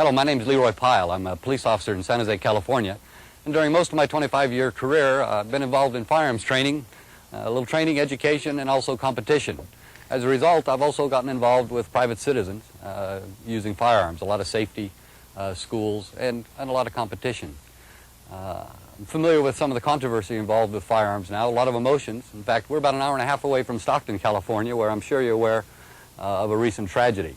Hello, my name is Leroy Pyle. I'm a police officer in San Jose, California. And during most of my 25-year career, I've been involved in firearms training, a little training, education, and also competition. As a result, I've also gotten involved with private citizens using firearms, a lot of safety, schools, and a lot of competition. I'm familiar with some of the controversy involved with firearms now, a lot of emotions. In fact, we're about an hour and a half away from Stockton, California, where I'm sure you're aware of a recent tragedy.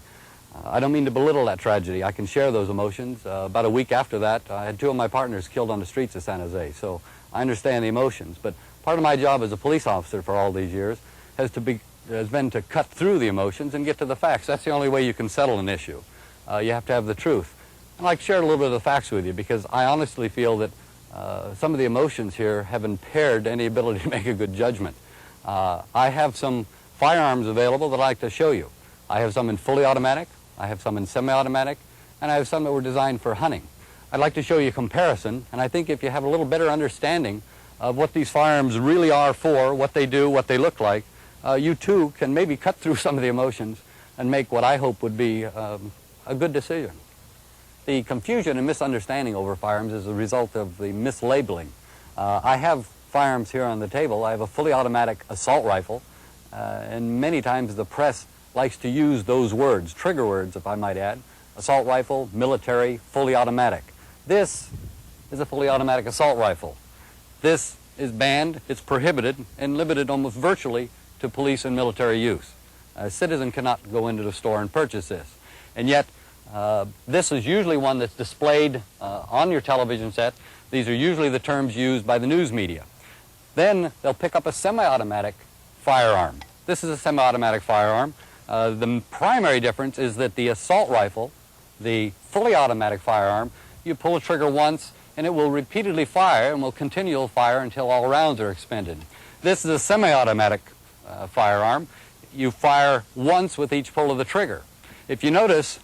I don't mean to belittle that tragedy. I can share those emotions. About a week after that, I had two of my partners killed on the streets of San Jose, so I understand the emotions. But part of my job as a police officer for all these years has been to cut through the emotions and get to the facts. That's the only way you can settle an issue. You have to have the truth. I'd like to share a little bit of the facts with you because I honestly feel that some of the emotions here have impaired any ability to make a good judgment. I have some firearms available that I'd like to show you. I have some in fully automatic, I have some in semi-automatic, and I have some that were designed for hunting. I'd like to show you a comparison, and I think if you have a little better understanding of what these firearms really are for, what they do, what they look like, you too can maybe cut through some of the emotions and make what I hope would be a good decision. The confusion and misunderstanding over firearms is a result of the mislabeling. I have firearms here on the table. I have a fully automatic assault rifle, and many times the press likes to use those words, trigger words if I might add, assault rifle, military, fully automatic. This is a fully automatic assault rifle. This is banned, it's prohibited, and limited almost virtually to police and military use. A citizen cannot go into the store and purchase this. And yet, this is usually one that's displayed on your television set. These are usually the terms used by the news media. Then they'll pick up a semi-automatic firearm. This is a semi-automatic firearm. The primary difference is that the assault rifle, the fully automatic firearm, you pull the trigger once and it will repeatedly fire and will continue to fire until all rounds are expended. This is a semi-automatic firearm. You fire once with each pull of the trigger. If you notice,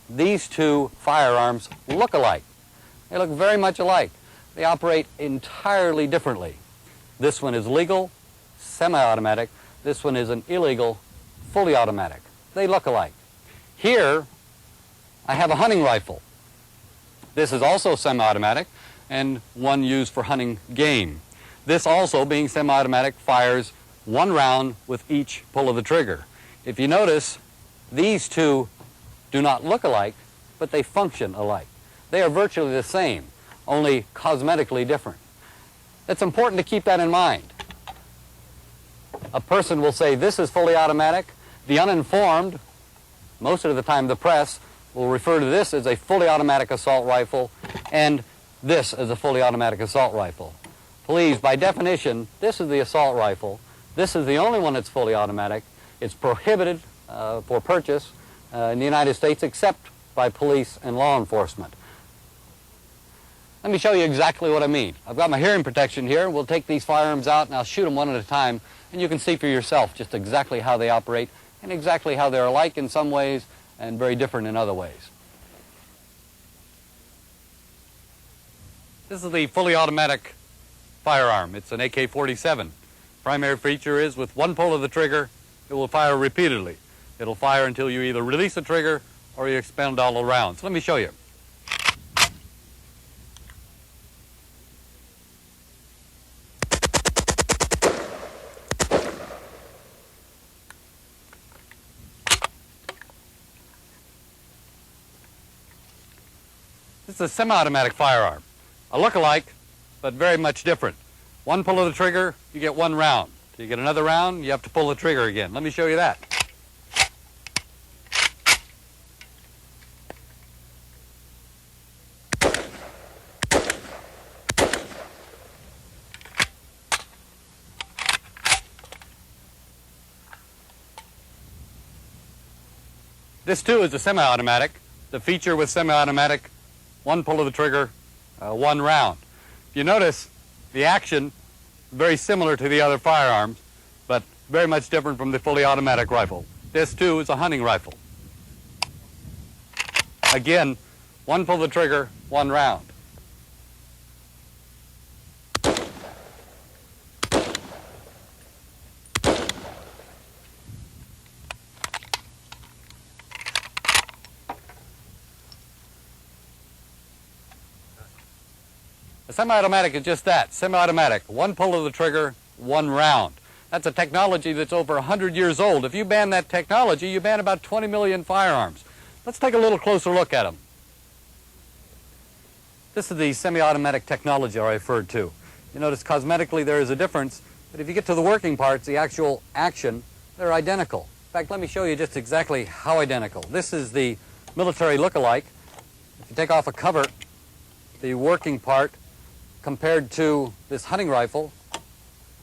these two firearms look alike. They look very much alike. They operate entirely differently. This one is legal, semi-automatic. This one is an illegal, fully automatic. They look alike. Here, I have a hunting rifle. This is also semi-automatic and one used for hunting game. This also, being semi-automatic, fires one round with each pull of the trigger. If you notice, these two do not look alike, but they function alike. They are virtually the same, only cosmetically different. It's important to keep that in mind. A person will say this is fully automatic. The uninformed, most of the time the press, will refer to this as a fully automatic assault rifle and this as a fully automatic assault rifle. Please, by definition, this is the assault rifle. This is the only one that's fully automatic. It's prohibited for purchase in the United States except by police and law enforcement. Let me show you exactly what I mean. I've got my hearing protection here. We'll take these firearms out and I'll shoot them one at a time and you can see for yourself just exactly how they operate and exactly how they're alike in some ways and very different in other ways. This is the fully automatic firearm. It's an AK-47. Primary feature is with one pull of the trigger, it will fire repeatedly. It'll fire until you either release the trigger or you expend all the rounds. Let me show you. This is a semi-automatic firearm. A look-alike, but very much different. One pull of the trigger, you get one round. You get another round, you have to pull the trigger again. Let me show you that. This too is a semi-automatic. The feature with semi-automatic, one pull of the trigger, one round. If you notice, the action very similar to the other firearms, but very much different from the fully automatic rifle. This too is a hunting rifle. Again, one pull of the trigger, one round. A semi-automatic is just that, semi-automatic. One pull of the trigger, one round. That's a technology that's over 100 years old. If you ban that technology, you ban about 20 million firearms. Let's take a little closer look at them. This is the semi-automatic technology I referred to. You notice cosmetically there is a difference, but if you get to the working parts, the actual action, they're identical. In fact, let me show you just exactly how identical. This is the military look-alike. If you take off a cover, the working part compared to this hunting rifle,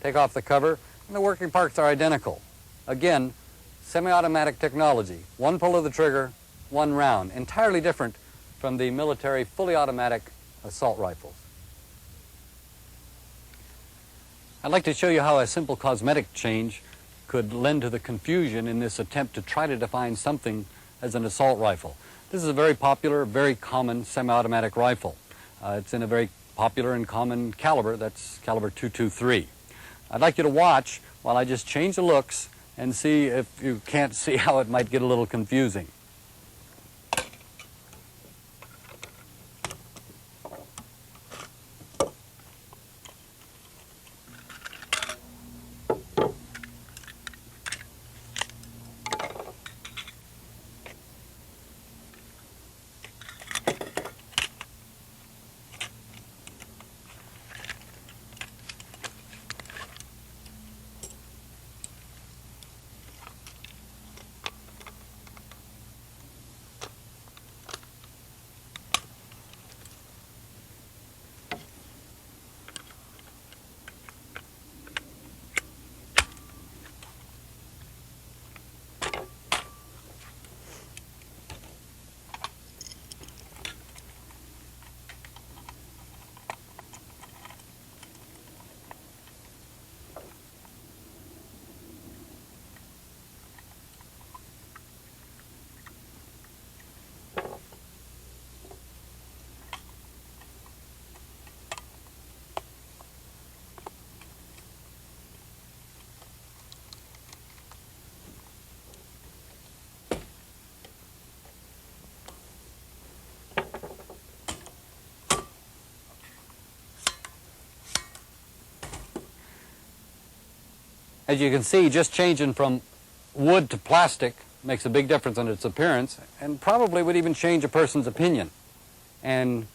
take off the cover, and the working parts are identical. Again, semi-automatic technology. One pull of the trigger, one round. Entirely different from the military fully automatic assault rifles. I'd like to show you how a simple cosmetic change could lend to the confusion in this attempt to try to define something as an assault rifle. This is a very popular, very common semi-automatic rifle. It's in a very popular and common caliber, that's caliber .223. I'd like you to watch while I just change the looks and see if you can't see how it might get a little confusing. As you can see, just changing from wood to plastic makes a big difference in its appearance and probably would even change a person's opinion. And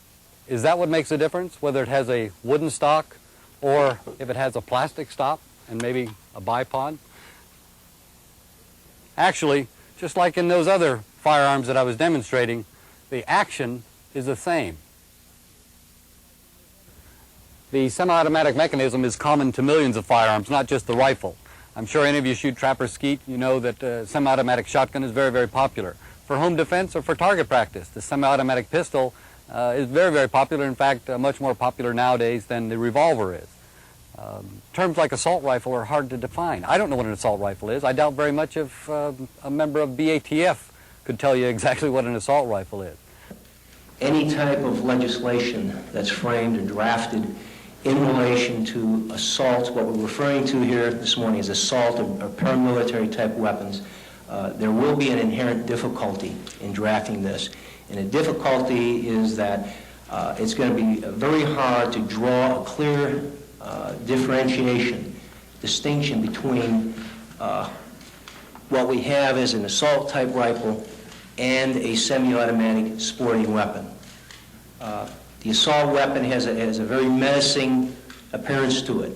is that what makes a difference, whether it has a wooden stock or if it has a plastic stop and maybe a bipod? Actually, just like in those other firearms that I was demonstrating, the action is the same. The semi-automatic mechanism is common to millions of firearms, not just the rifle. I'm sure any of you shoot trap or skeet, you know that semi-automatic shotgun is very, very popular. For home defense or for target practice, the semi-automatic pistol is very, very popular. In fact, much more popular nowadays than the revolver is. Terms like assault rifle are hard to define. I don't know what an assault rifle is. I doubt very much if a member of BATF could tell you exactly what an assault rifle is. Any type of legislation that's framed and drafted in relation to assault, what we're referring to here this morning is assault or paramilitary type weapons, there will be an inherent difficulty in drafting this. And the difficulty is that it's going to be very hard to draw a clear distinction between what we have as an assault type rifle and a semi-automatic sporting weapon. The assault weapon has a very menacing appearance to it.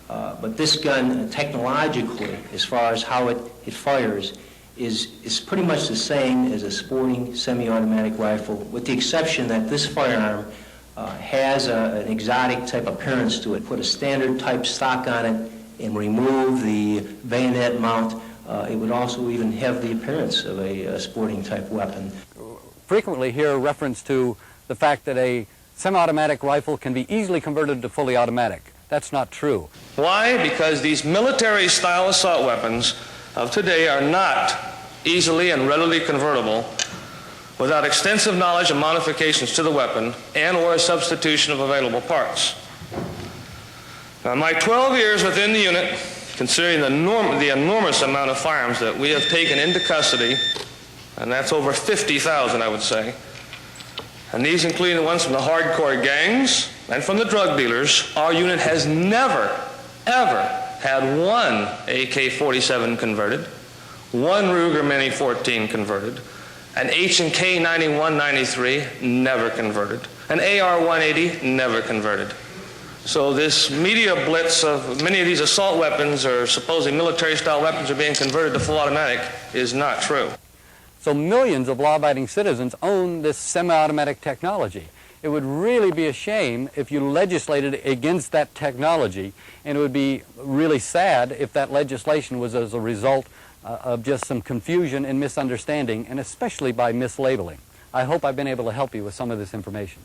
But this gun, technologically, as far as how it fires, is pretty much the same as a sporting semi-automatic rifle, with the exception that this firearm has an exotic type appearance to it. Put a standard type stock on it and remove the bayonet mount, it would also even have the appearance of a sporting type weapon. Frequently hear reference to the fact that a semi-automatic rifle can be easily converted to fully automatic. That's not true. Why? Because these military-style assault weapons of today are not easily and readily convertible without extensive knowledge and modifications to the weapon and or a substitution of available parts. Now, in my 12 years within the unit, considering the enormous amount of firearms that we have taken into custody, and that's over 50,000, I would say, and these including the ones from the hardcore gangs, and from the drug dealers, our unit has never, ever had one AK-47 converted, one Ruger Mini-14 converted, an H&K 9193 never converted, an AR-180 never converted. So this media blitz of many of these assault weapons or supposedly military-style weapons are being converted to full automatic is not true. So millions of law-abiding citizens own this semi-automatic technology. It would really be a shame if you legislated against that technology, and it would be really sad if that legislation was as a result of just some confusion and misunderstanding, and especially by mislabeling. I hope I've been able to help you with some of this information.